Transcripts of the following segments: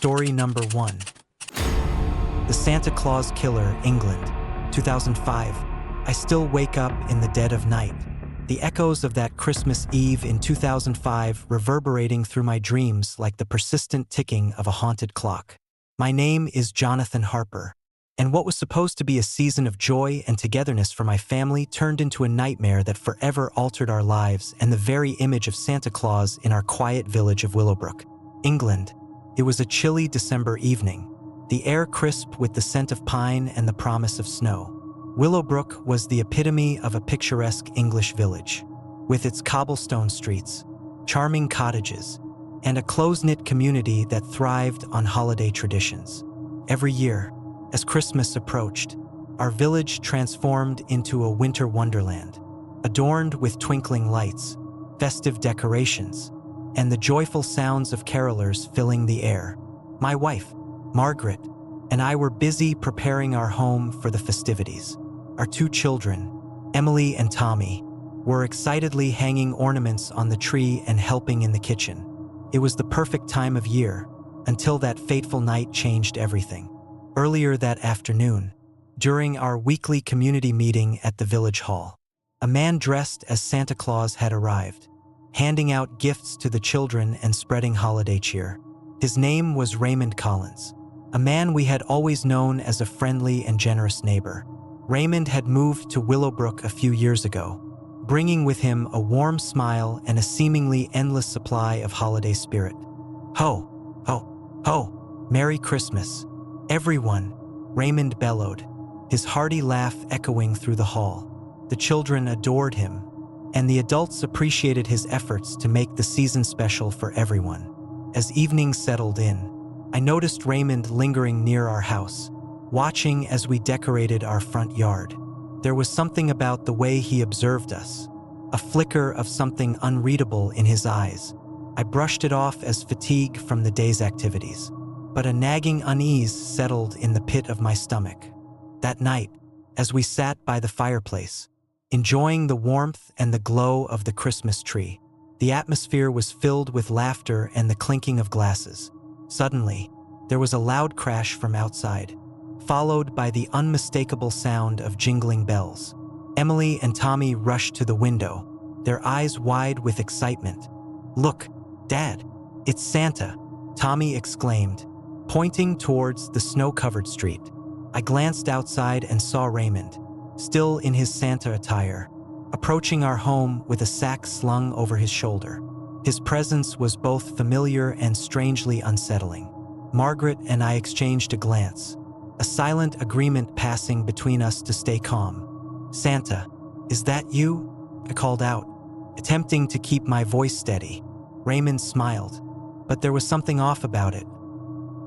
Story number 1. The Santa Claus Killer, England, 2005. I still wake up in the dead of night. The echoes of that Christmas Eve in 2005 reverberating through my dreams like the persistent ticking of a haunted clock. My name is Jonathan Harper, and what was supposed to be a season of joy and togetherness for my family turned into a nightmare that forever altered our lives and the very image of Santa Claus in our quiet village of Willowbrook, England. It was a chilly December evening, the air crisp with the scent of pine and the promise of snow. Willowbrook was the epitome of a picturesque English village, with its cobblestone streets, charming cottages, and a close-knit community that thrived on holiday traditions. Every year, as Christmas approached, our village transformed into a winter wonderland, adorned with twinkling lights, festive decorations, and the joyful sounds of carolers filling the air. My wife, Margaret, and I were busy preparing our home for the festivities. Our 2 children, Emily and Tommy, were excitedly hanging ornaments on the tree and helping in the kitchen. It was the perfect time of year, until that fateful night changed everything. Earlier that afternoon, during our weekly community meeting at the village hall, a man dressed as Santa Claus had arrived, handing out gifts to the children and spreading holiday cheer. His name was Raymond Collins, a man we had always known as a friendly and generous neighbor. Raymond had moved to Willowbrook a few years ago, bringing with him a warm smile and a seemingly endless supply of holiday spirit. Ho, ho, ho, Merry Christmas, everyone, Raymond bellowed, his hearty laugh echoing through the hall. The children adored him, and the adults appreciated his efforts to make the season special for everyone. As evening settled in, I noticed Raymond lingering near our house, watching as we decorated our front yard. There was something about the way he observed us, a flicker of something unreadable in his eyes. I brushed it off as fatigue from the day's activities, but a nagging unease settled in the pit of my stomach. That night, as we sat by the fireplace, enjoying the warmth and the glow of the Christmas tree, the atmosphere was filled with laughter and the clinking of glasses. Suddenly, there was a loud crash from outside, followed by the unmistakable sound of jingling bells. Emily and Tommy rushed to the window, their eyes wide with excitement. "Look, Dad, it's Santa," Tommy exclaimed, pointing towards the snow-covered street. I glanced outside and saw Raymond, still in his Santa attire, approaching our home with a sack slung over his shoulder. His presence was both familiar and strangely unsettling. Margaret and I exchanged a glance, a silent agreement passing between us to stay calm. "Santa, is that you?" I called out, attempting to keep my voice steady. Raymond smiled, but there was something off about it,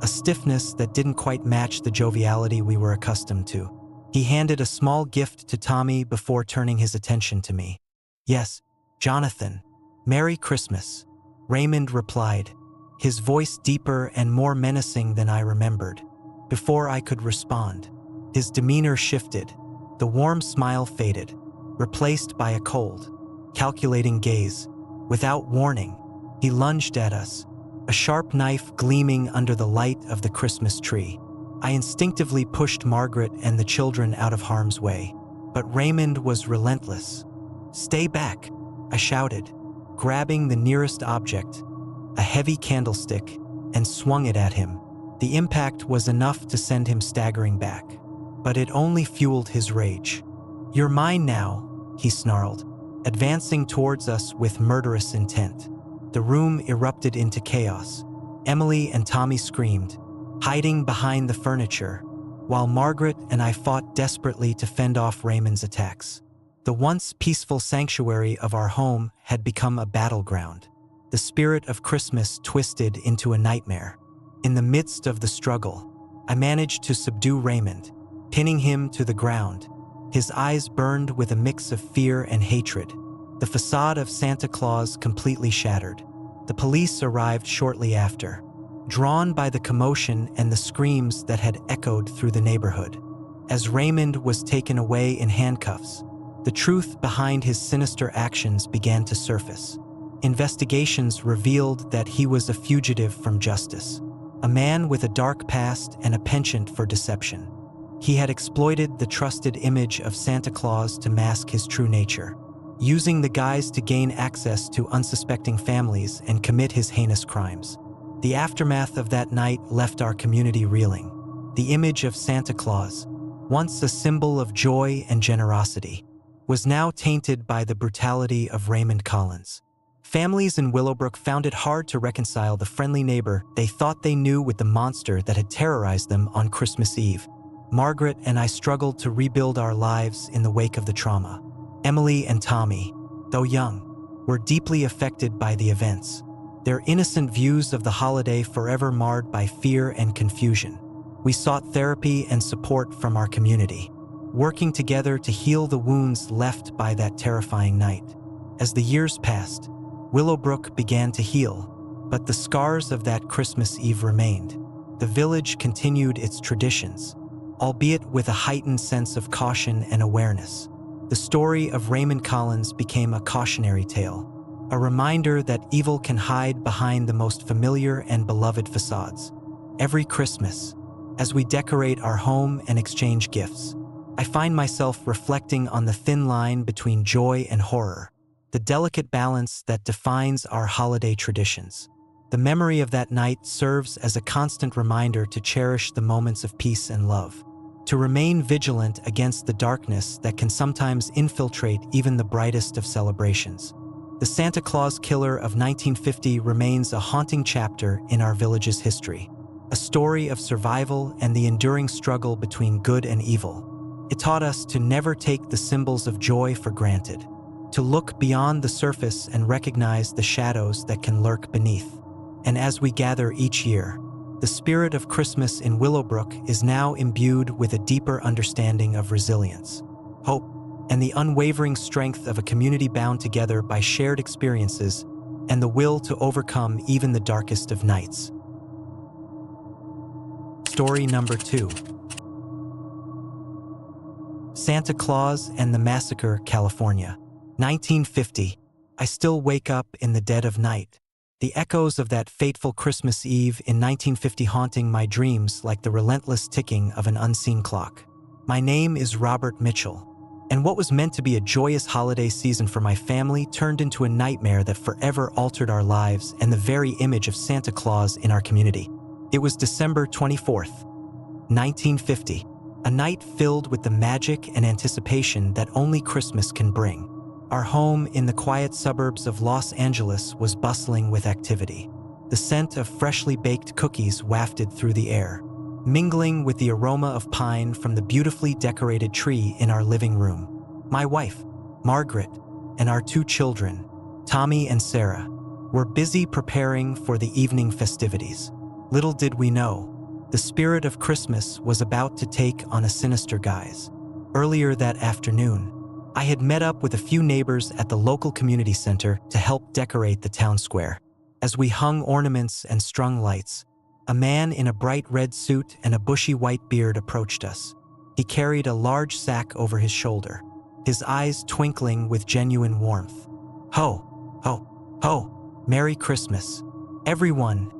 a stiffness that didn't quite match the joviality we were accustomed to. He handed a small gift to Tommy before turning his attention to me. "Yes, Jonathan, Merry Christmas," Raymond replied, his voice deeper and more menacing than I remembered. Before I could respond, his demeanor shifted. The warm smile faded, replaced by a cold, calculating gaze. Without warning, he lunged at us, a sharp knife gleaming under the light of the Christmas tree. I instinctively pushed Margaret and the children out of harm's way, but Raymond was relentless. "Stay back," I shouted, grabbing the nearest object, a heavy candlestick, and swung it at him. The impact was enough to send him staggering back, but it only fueled his rage. "You're mine now," he snarled, advancing towards us with murderous intent. The room erupted into chaos. Emily and Tommy screamed, hiding behind the furniture, while Margaret and I fought desperately to fend off Raymond's attacks. The once peaceful sanctuary of our home had become a battleground, the spirit of Christmas twisted into a nightmare. In the midst of the struggle, I managed to subdue Raymond, pinning him to the ground. His eyes burned with a mix of fear and hatred, the facade of Santa Claus completely shattered. The police arrived shortly after, drawn by the commotion and the screams that had echoed through the neighborhood. As Raymond was taken away in handcuffs, the truth behind his sinister actions began to surface. Investigations revealed that he was a fugitive from justice, a man with a dark past and a penchant for deception. He had exploited the trusted image of Santa Claus to mask his true nature, using the guise to gain access to unsuspecting families and commit his heinous crimes. The aftermath of that night left our community reeling. The image of Santa Claus, once a symbol of joy and generosity, was now tainted by the brutality of Raymond Collins. Families in Willowbrook found it hard to reconcile the friendly neighbor they thought they knew with the monster that had terrorized them on Christmas Eve. Margaret and I struggled to rebuild our lives in the wake of the trauma. Emily and Tommy, though young, were deeply affected by the events, their innocent views of the holiday forever marred by fear and confusion. We sought therapy and support from our community, working together to heal the wounds left by that terrifying night. As the years passed, Willowbrook began to heal, but the scars of that Christmas Eve remained. The village continued its traditions, albeit with a heightened sense of caution and awareness. The story of Raymond Collins became a cautionary tale, a reminder that evil can hide behind the most familiar and beloved facades. Every Christmas, as we decorate our home and exchange gifts, I find myself reflecting on the thin line between joy and horror, the delicate balance that defines our holiday traditions. The memory of that night serves as a constant reminder to cherish the moments of peace and love, to remain vigilant against the darkness that can sometimes infiltrate even the brightest of celebrations. The Santa Claus Killer of 1950 remains a haunting chapter in our village's history, a story of survival and the enduring struggle between good and evil. It taught us to never take the symbols of joy for granted, to look beyond the surface and recognize the shadows that can lurk beneath. And as we gather each year, the spirit of Christmas in Willowbrook is now imbued with a deeper understanding of resilience, hope, and the unwavering strength of a community bound together by shared experiences and the will to overcome even the darkest of nights. Story number 2. Santa Claus and the Massacre, California. 1950. I still wake up in the dead of night, the echoes of that fateful Christmas Eve in 1950 haunting my dreams like the relentless ticking of an unseen clock. My name is Robert Mitchell, and what was meant to be a joyous holiday season for my family turned into a nightmare that forever altered our lives and the very image of Santa Claus in our community. It was December 24th, 1950, a night filled with the magic and anticipation that only Christmas can bring. Our home in the quiet suburbs of Los Angeles was bustling with activity. The scent of freshly baked cookies wafted through the air, mingling with the aroma of pine from the beautifully decorated tree in our living room. My wife, Margaret, and our 2 children, Tommy and Sarah, were busy preparing for the evening festivities. Little did we know, the spirit of Christmas was about to take on a sinister guise. Earlier that afternoon, I had met up with a few neighbors at the local community center to help decorate the town square. As we hung ornaments and strung lights, a man in a bright red suit and a bushy white beard approached us. He carried a large sack over his shoulder, his eyes twinkling with genuine warmth. "Ho, ho, ho, Merry Christmas, everyone,"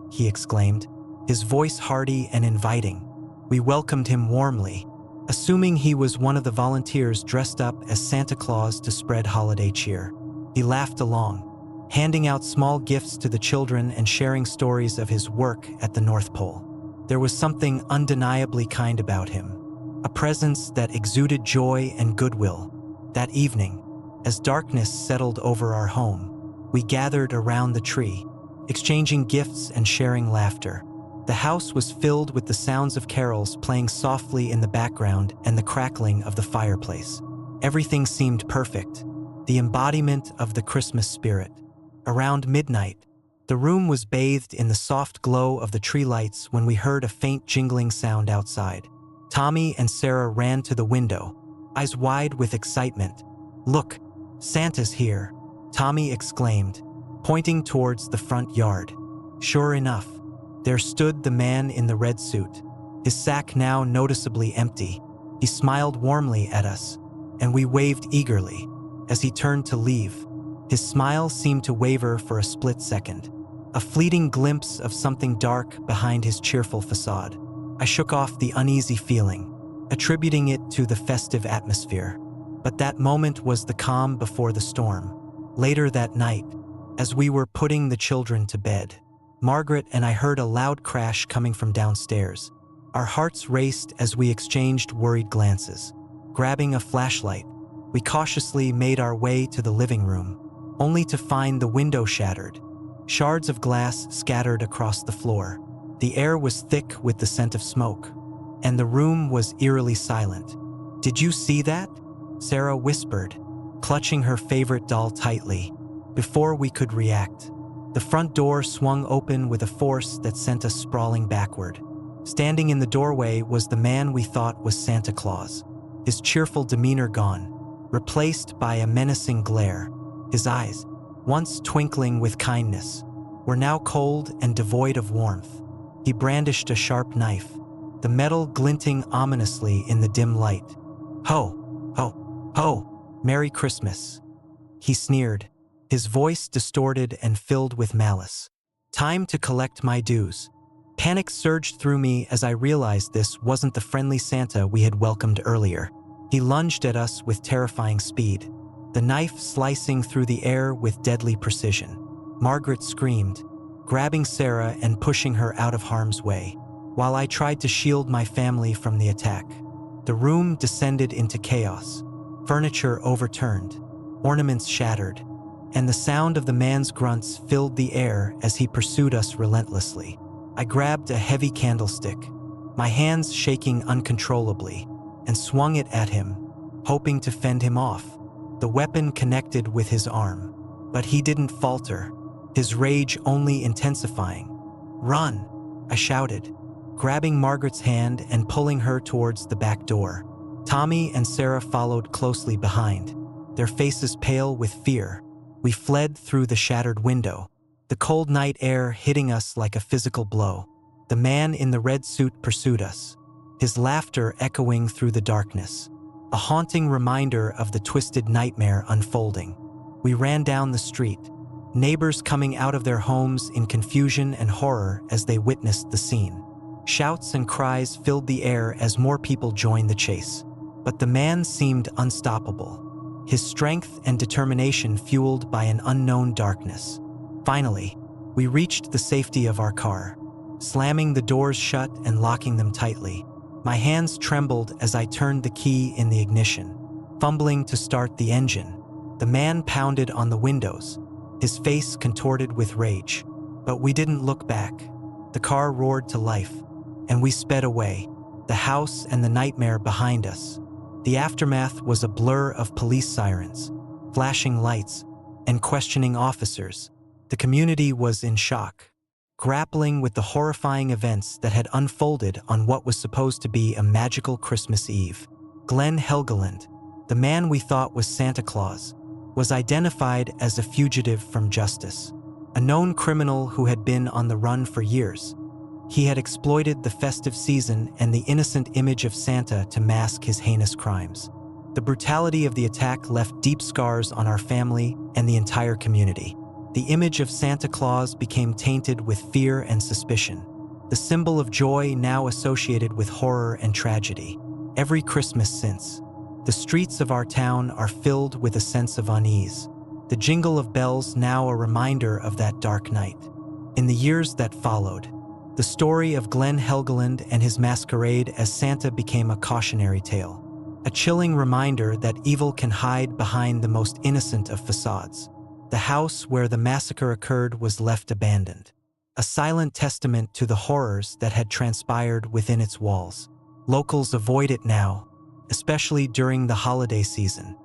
he exclaimed, his voice hearty and inviting. We welcomed him warmly, assuming he was one of the volunteers dressed up as Santa Claus to spread holiday cheer. He laughed along, handing out small gifts to the children and sharing stories of his work at the North Pole. There was something undeniably kind about him, a presence that exuded joy and goodwill. That evening, as darkness settled over our home, we gathered around the tree, exchanging gifts and sharing laughter. The house was filled with the sounds of carols playing softly in the background and the crackling of the fireplace. Everything seemed perfect, the embodiment of the Christmas spirit. Around midnight, the room was bathed in the soft glow of the tree lights when we heard a faint jingling sound outside. Tommy and Sarah ran to the window, eyes wide with excitement. "Look, Santa's here," Tommy exclaimed, pointing towards the front yard. Sure enough, there stood the man in the red suit, his sack now noticeably empty. He smiled warmly at us, and we waved eagerly. As he turned to leave, his smile seemed to waver for a split second. a fleeting glimpse of something dark behind his cheerful facade. I shook off the uneasy feeling, attributing it to the festive atmosphere. But that moment was the calm before the storm. Later that night, as we were putting the children to bed, Margaret and I heard a loud crash coming from downstairs. Our hearts raced as we exchanged worried glances. Grabbing a flashlight, we cautiously made our way to the living room, only to find the window shattered, shards of glass scattered across the floor. The air was thick with the scent of smoke, and the room was eerily silent. "Did you see that?" Sarah whispered, clutching her favorite doll tightly. Before we could react, the front door swung open with a force that sent us sprawling backward. Standing in the doorway was the man we thought was Santa Claus, his cheerful demeanor gone, replaced by a menacing glare. His eyes, once twinkling with kindness, were now cold and devoid of warmth. He brandished a sharp knife, the metal glinting ominously in the dim light. "Ho, ho, ho, Merry Christmas," he sneered, his voice distorted and filled with malice. Time to collect my dues. Panic surged through me as I realized this wasn't the friendly Santa we had welcomed earlier. He lunged at us with terrifying speed, the knife slicing through the air with deadly precision. Margaret screamed, grabbing Sarah and pushing her out of harm's way, while I tried to shield my family from the attack. The room descended into chaos. Furniture overturned, ornaments shattered, and the sound of the man's grunts filled the air as he pursued us relentlessly. I grabbed a heavy candlestick, my hands shaking uncontrollably, and swung it at him, hoping to fend him off. The weapon connected with his arm, but he didn't falter, his rage only intensifying. "Run!" I shouted, grabbing Margaret's hand and pulling her towards the back door. Tommy and Sarah followed closely behind, their faces pale with fear. We fled through the shattered window, the cold night air hitting us like a physical blow. The man in the red suit pursued us, his laughter echoing through the darkness, a haunting reminder of the twisted nightmare unfolding. We ran down the street, neighbors coming out of their homes in confusion and horror as they witnessed the scene. Shouts and cries filled the air as more people joined the chase. But the man seemed unstoppable, his strength and determination fueled by an unknown darkness. Finally, we reached the safety of our car, slamming the doors shut and locking them tightly. My hands trembled as I turned the key in the ignition, fumbling to start the engine. The man pounded on the windows, his face contorted with rage. But we didn't look back. The car roared to life, and we sped away, the house and the nightmare behind us. The aftermath was a blur of police sirens, flashing lights, and questioning officers. The community was in shock, grappling with the horrifying events that had unfolded on what was supposed to be a magical Christmas Eve. Glenn Helgeland, the man we thought was Santa Claus, was identified as a fugitive from justice, a known criminal who had been on the run for years. He had exploited the festive season and the innocent image of Santa to mask his heinous crimes. The brutality of the attack left deep scars on our family and the entire community. The image of Santa Claus became tainted with fear and suspicion, the symbol of joy now associated with horror and tragedy. Every Christmas since, the streets of our town are filled with a sense of unease, the jingle of bells now a reminder of that dark night. In the years that followed, the story of Glenn Helgeland and his masquerade as Santa became a cautionary tale, a chilling reminder that evil can hide behind the most innocent of facades. The house where the massacre occurred was left abandoned, a silent testament to the horrors that had transpired within its walls. Locals avoid it now, especially during the holiday season,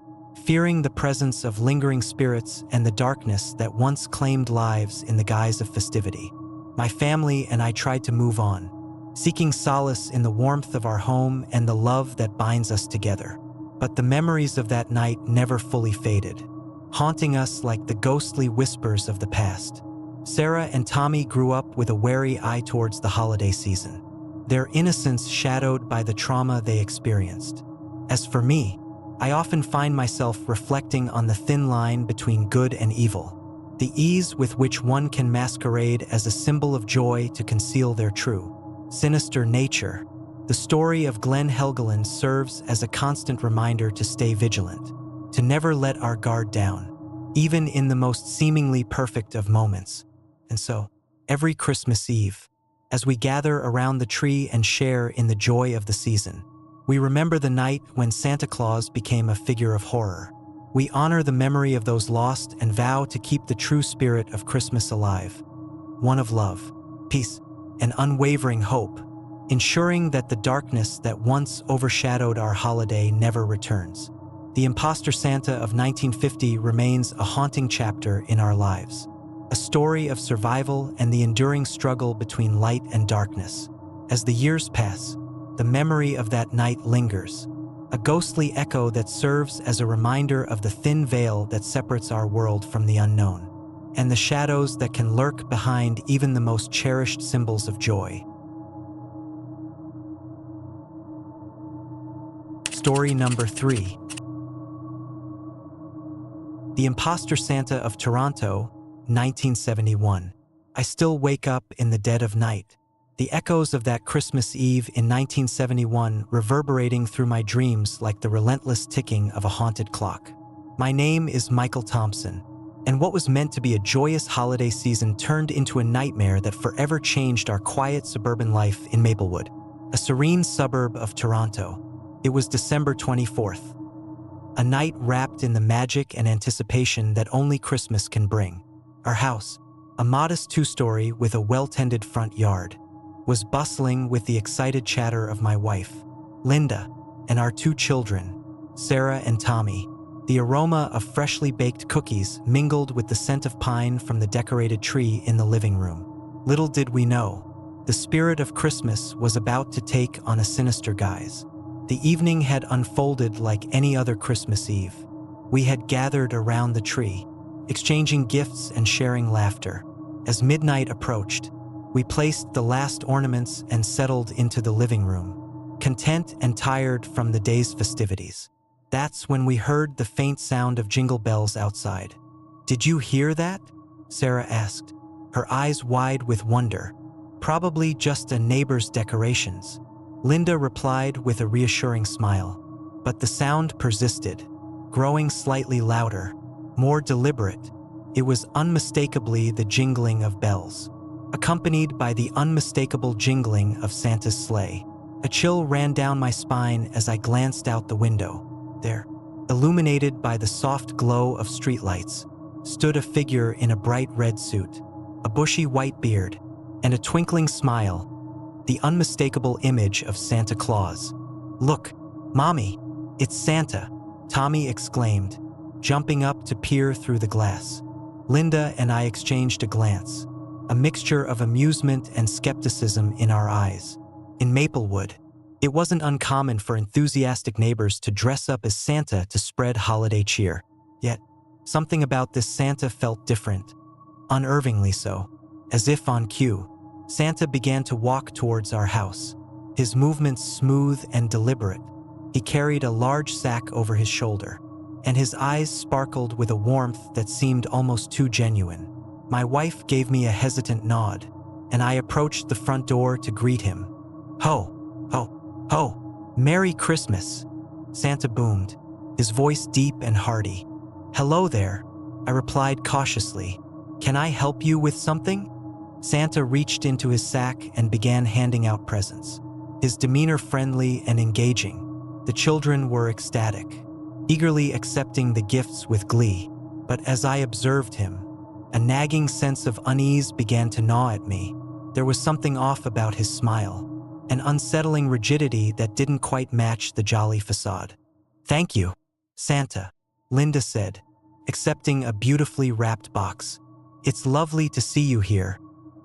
fearing the presence of lingering spirits and the darkness that once claimed lives in the guise of festivity. My family and I tried to move on, seeking solace in the warmth of our home and the love that binds us together. But the memories of that night never fully faded, haunting us like the ghostly whispers of the past. Sarah and Tommy grew up with a wary eye towards the holiday season, their innocence shadowed by the trauma they experienced. As for me, I often find myself reflecting on the thin line between good and evil, the ease with which one can masquerade as a symbol of joy to conceal their true, sinister nature. The story of Glenn Helgeland serves as a constant reminder to stay vigilant, to never let our guard down, even in the most seemingly perfect of moments. And so, every Christmas Eve, as we gather around the tree and share in the joy of the season, we remember the night when Santa Claus became a figure of horror. We honor the memory of those lost and vow to keep the true spirit of Christmas alive, one of love, peace, and unwavering hope, ensuring that the darkness that once overshadowed our holiday never returns. The Imposter Santa of 1950 remains a haunting chapter in our lives, a story of survival and the enduring struggle between light and darkness. As the years pass, the memory of that night lingers, a ghostly echo that serves as a reminder of the thin veil that separates our world from the unknown, and the shadows that can lurk behind even the most cherished symbols of joy. Story number 3. The Imposter Santa of Toronto, 1971. I still wake up in the dead of night, the echoes of that Christmas Eve in 1971 reverberating through my dreams like the relentless ticking of a haunted clock. My name is Michael Thompson, and what was meant to be a joyous holiday season turned into a nightmare that forever changed our quiet suburban life in Maplewood, a serene suburb of Toronto. It was December 24th, a night wrapped in the magic and anticipation that only Christmas can bring. Our house, a modest 2-story with a well-tended front yard, was bustling with the excited chatter of my wife, Linda, and our 2 children, Sarah and Tommy. The aroma of freshly baked cookies mingled with the scent of pine from the decorated tree in the living room. Little did we know, the spirit of Christmas was about to take on a sinister guise. The evening had unfolded like any other Christmas Eve. We had gathered around the tree, exchanging gifts and sharing laughter. As midnight approached, we placed the last ornaments and settled into the living room, content and tired from the day's festivities. That's when we heard the faint sound of jingle bells outside. "Did you hear that?" Sarah asked, her eyes wide with wonder. "Probably just a neighbor's decorations." Linda replied with a reassuring smile, but the sound persisted, growing slightly louder, more deliberate. It was unmistakably the jingling of bells, accompanied by the unmistakable jingling of Santa's sleigh. A chill ran down my spine as I glanced out the window. There, illuminated by the soft glow of streetlights, stood a figure in a bright red suit, a bushy white beard, and a twinkling smile, the unmistakable image of Santa Claus. "Look, Mommy, it's Santa," Tommy exclaimed, jumping up to peer through the glass. Linda and I exchanged a glance, a mixture of amusement and skepticism in our eyes. In Maplewood, it wasn't uncommon for enthusiastic neighbors to dress up as Santa to spread holiday cheer. Yet, something about this Santa felt different, unnervingly so. As if on cue, Santa began to walk towards our house, his movements smooth and deliberate. He carried a large sack over his shoulder, and his eyes sparkled with a warmth that seemed almost too genuine. My wife gave me a hesitant nod, and I approached the front door to greet him. "Ho, ho, ho, Merry Christmas," Santa boomed, his voice deep and hearty. "Hello there," I replied cautiously. "Can I help you with something?" Santa reached into his sack and began handing out presents, his demeanor friendly and engaging. The children were ecstatic, eagerly accepting the gifts with glee. But as I observed him, a nagging sense of unease began to gnaw at me. There was something off about his smile, an unsettling rigidity that didn't quite match the jolly facade. "Thank you, Santa," Linda said, accepting a beautifully wrapped box. "It's lovely to see you here."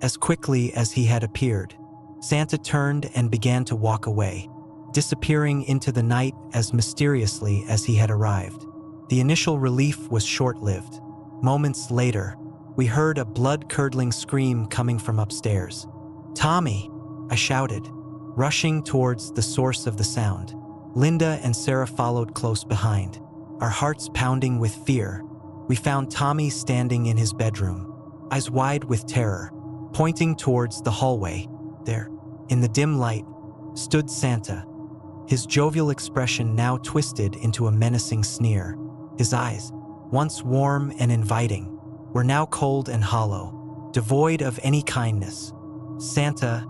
As quickly as he had appeared, Santa turned and began to walk away, disappearing into the night as mysteriously as he had arrived. The initial relief was short-lived. Moments later, we heard a blood-curdling scream coming from upstairs. "Tommy!" I shouted, rushing towards the source of the sound. Linda and Sarah followed close behind, our hearts pounding with fear. We found Tommy standing in his bedroom, eyes wide with terror, pointing towards the hallway. There, in the dim light, stood Santa, his jovial expression now twisted into a menacing sneer. His eyes, once warm and inviting, were now cold and hollow, devoid of any kindness. "Santa,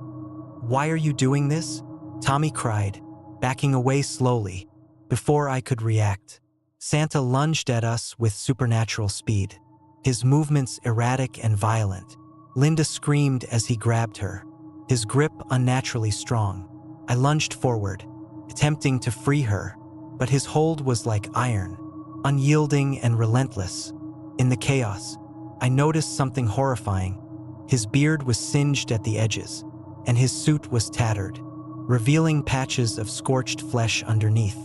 why are you doing this?" Tommy cried, backing away slowly. Before I could react, Santa lunged at us with supernatural speed, his movements erratic and violent. Linda screamed as he grabbed her, his grip unnaturally strong. I lunged forward, attempting to free her, but his hold was like iron, unyielding and relentless. In the chaos, I noticed something horrifying. His beard was singed at the edges, and his suit was tattered, revealing patches of scorched flesh underneath.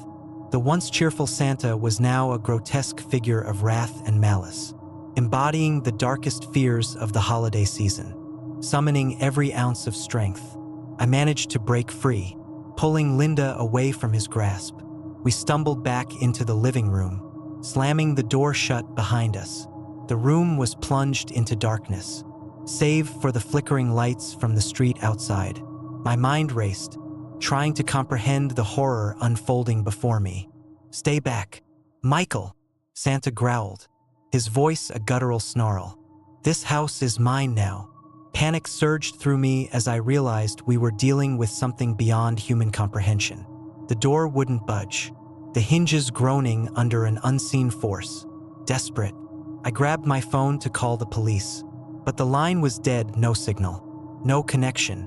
The once cheerful Santa was now a grotesque figure of wrath and malice, embodying the darkest fears of the holiday season. Summoning every ounce of strength, I managed to break free, pulling Linda away from his grasp. We stumbled back into the living room, slamming the door shut behind us. The room was plunged into darkness, save for the flickering lights from the street outside. My mind raced, trying to comprehend the horror unfolding before me. "Stay back, Michael," Santa growled, his voice a guttural snarl. "This house is mine now." Panic surged through me as I realized we were dealing with something beyond human comprehension. The door wouldn't budge, the hinges groaning under an unseen force. Desperate, I grabbed my phone to call the police, but the line was dead, no signal, no connection.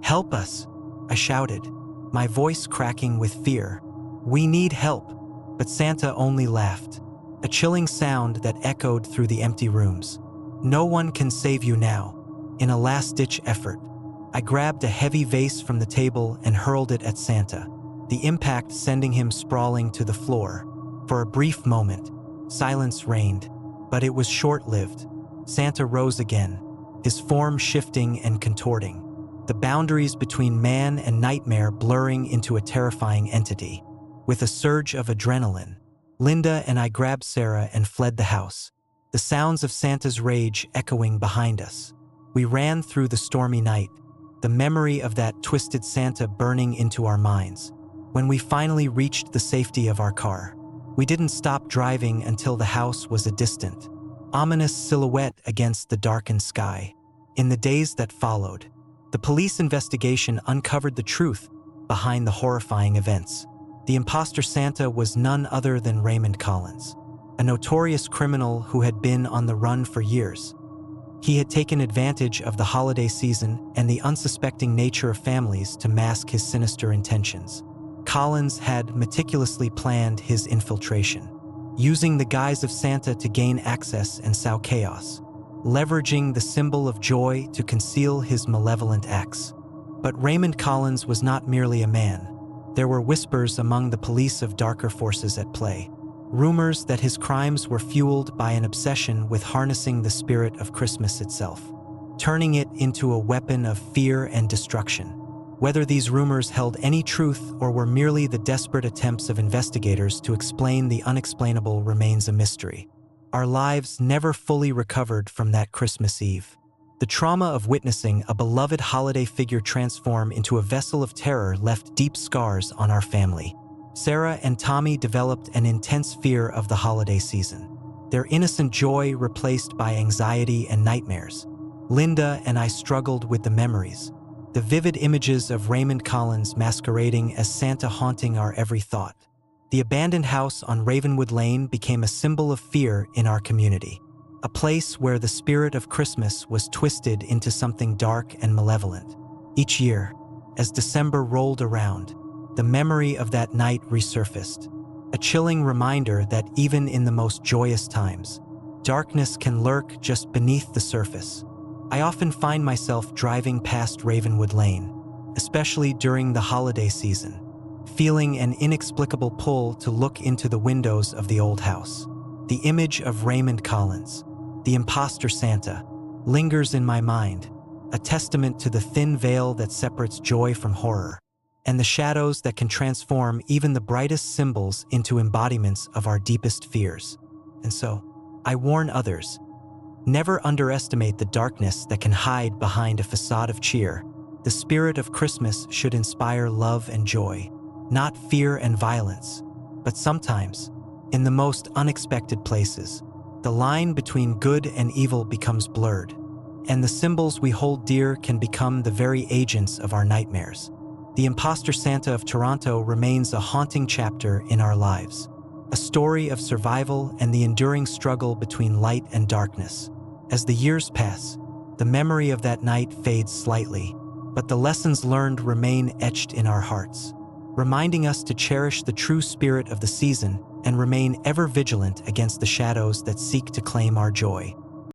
"Help us," I shouted, my voice cracking with fear. "We need help." But Santa only laughed, a chilling sound that echoed through the empty rooms. "No one can save you now." In a last-ditch effort, I grabbed a heavy vase from the table and hurled it at Santa, the impact sending him sprawling to the floor. For a brief moment, silence reigned, but it was short-lived. Santa rose again, his form shifting and contorting, the boundaries between man and nightmare blurring into a terrifying entity. With a surge of adrenaline, Linda and I grabbed Sarah and fled the house, the sounds of Santa's rage echoing behind us. We ran through the stormy night, the memory of that twisted Santa burning into our minds. When we finally reached the safety of our car, we didn't stop driving until the house was a distant, ominous silhouette against the darkened sky. In the days that followed, the police investigation uncovered the truth behind the horrifying events. The imposter Santa was none other than Raymond Collins, a notorious criminal who had been on the run for years. He had taken advantage of the holiday season and the unsuspecting nature of families to mask his sinister intentions. Collins had meticulously planned his infiltration, using the guise of Santa to gain access and sow chaos, leveraging the symbol of joy to conceal his malevolent acts. But Raymond Collins was not merely a man. There were whispers among the police of darker forces at play. Rumors that his crimes were fueled by an obsession with harnessing the spirit of Christmas itself, turning it into a weapon of fear and destruction. Whether these rumors held any truth or were merely the desperate attempts of investigators to explain the unexplainable remains a mystery. Our lives never fully recovered from that Christmas Eve. The trauma of witnessing a beloved holiday figure transform into a vessel of terror left deep scars on our family. Sarah and Tommy developed an intense fear of the holiday season, their innocent joy replaced by anxiety and nightmares. Linda and I struggled with the memories, the vivid images of Raymond Collins masquerading as Santa haunting our every thought. The abandoned house on Ravenwood Lane became a symbol of fear in our community, a place where the spirit of Christmas was twisted into something dark and malevolent. Each year, as December rolled around, the memory of that night resurfaced, a chilling reminder that even in the most joyous times, darkness can lurk just beneath the surface. I often find myself driving past Ravenwood Lane, especially during the holiday season, feeling an inexplicable pull to look into the windows of the old house. The image of Raymond Collins, the imposter Santa, lingers in my mind, a testament to the thin veil that separates joy from horror, and the shadows that can transform even the brightest symbols into embodiments of our deepest fears. And so, I warn others, never underestimate the darkness that can hide behind a facade of cheer. The spirit of Christmas should inspire love and joy, not fear and violence. But sometimes, in the most unexpected places, the line between good and evil becomes blurred, and the symbols we hold dear can become the very agents of our nightmares. The imposter Santa of Toronto remains a haunting chapter in our lives, a story of survival and the enduring struggle between light and darkness. As the years pass, the memory of that night fades slightly, but the lessons learned remain etched in our hearts, reminding us to cherish the true spirit of the season and remain ever vigilant against the shadows that seek to claim our joy.